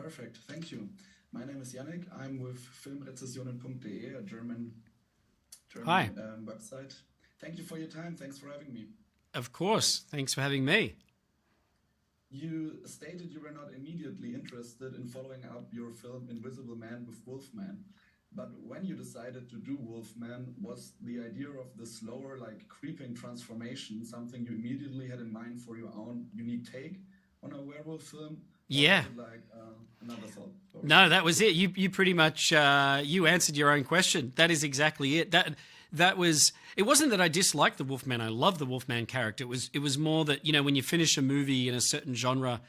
Perfect. Thank you. My name is Yannick. I'm with film-rezensionen.de, a Hi. German website. Thank you for your time. Thanks for having me. Of course. Thanks for having me. You stated you were not immediately interested in following up your film Invisible Man with Wolfman. But when you decided to do Wolfman, was the idea of the slower, like creeping transformation something you immediately had in mind for your own unique take on a werewolf film? Or Yeah. was it like another thought? No, that was it. You pretty much you answered your own question. That is exactly it. That was. It wasn't that I disliked the Wolfman. I love the Wolfman character. It was more that, you know, when you finish a movie in a certain genre,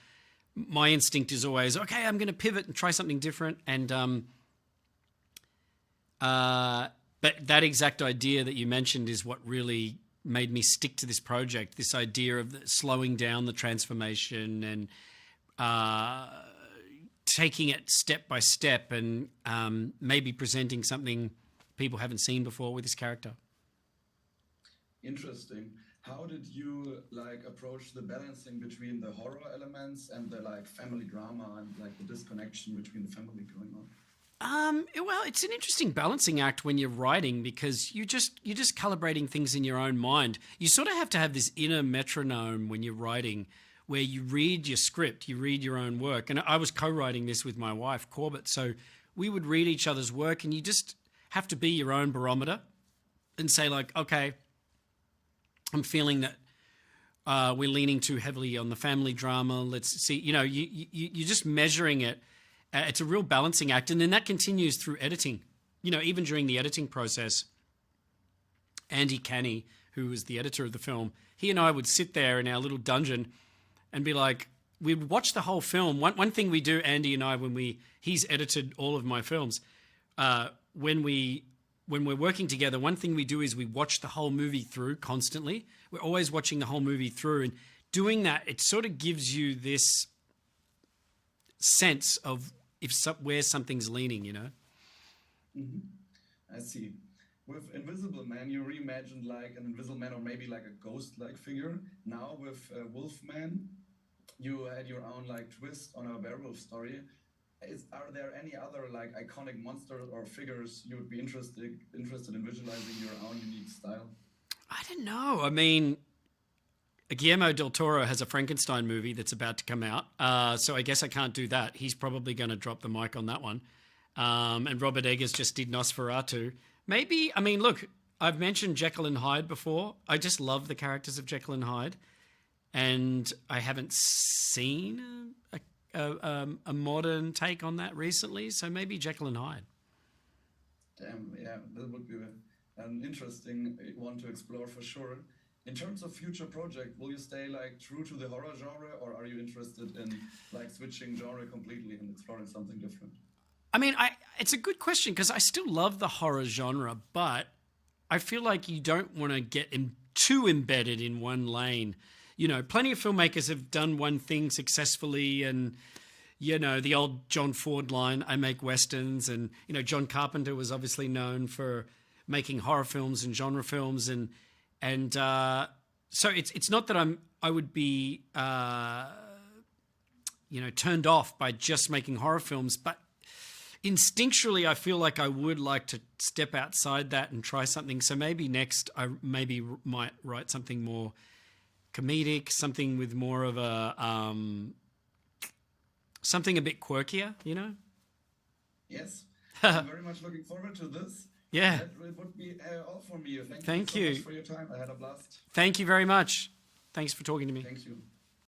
my instinct is always, okay, I'm going to pivot and try something different. And but that exact idea that you mentioned is what really made me stick to this project. This idea of slowing down the transformation and taking it step by step, and maybe presenting something people haven't seen before with this character. Interesting. How did you like approach the balancing between the horror elements and the like family drama and like the disconnection between the family going on? Well, it's an interesting balancing act when you're writing, because you're just calibrating things in your own mind. You sort of have to have this inner metronome when you're writing, where you read your script, you read your own work. And I was co-writing this with my wife, Corbett, so we would read each other's work, and you just have to be your own barometer and say, like, okay, I'm feeling that we're leaning too heavily on the family drama. Let's see, you know, you're just measuring it. It's a real balancing act. And then that continues through editing. You know, even during the editing process, Andy Canny, who was the editor of the film, he and I would sit there in our little dungeon and be like, we'd watch the whole film. One thing we do, Andy and I, he's edited all of my films, when we're working together, one thing we do is we watch the whole movie through constantly. We're always watching the whole movie through, and doing that, it sort of gives you this sense of where something's leaning, you know? Mm-hmm. I see. With Invisible Man, you reimagined like an Invisible Man or maybe like a ghost-like figure. Now with Wolfman, you had your own like twist on a werewolf story. Are there any other like iconic monsters or figures you would be interested in visualizing your own unique style? I don't know. I mean, Guillermo del Toro has a Frankenstein movie that's about to come out, so I guess I can't do that. He's probably going to drop the mic on that one. And Robert Eggers just did Nosferatu. Maybe, I mean, look, I've mentioned Jekyll and Hyde before. I just love the characters of Jekyll and Hyde, and I haven't seen a modern take on that recently, so maybe Jekyll and Hyde. Damn, yeah, that would be an interesting one to explore for sure. In terms of future project, will you stay like true to the horror genre, or are you interested in like switching genre completely and exploring something different? I mean, it's a good question, because I still love the horror genre, but I feel like you don't want to get too embedded in one lane. You know, plenty of filmmakers have done one thing successfully, and, you know, the old John Ford line, I make Westerns, and, you know, John Carpenter was obviously known for making horror films and genre films, and so it's not that I would be, you know, turned off by just making horror films, but instinctually I feel like I would like to step outside that and try something. So maybe next I might write something more comedic, something with more of a something a bit quirkier, you know? Yes, I'm very much looking forward to this. Yeah. That would be all for me. Thank you you so much for your time. I had a blast. Thank you very much. Thanks for talking to me. Thank you.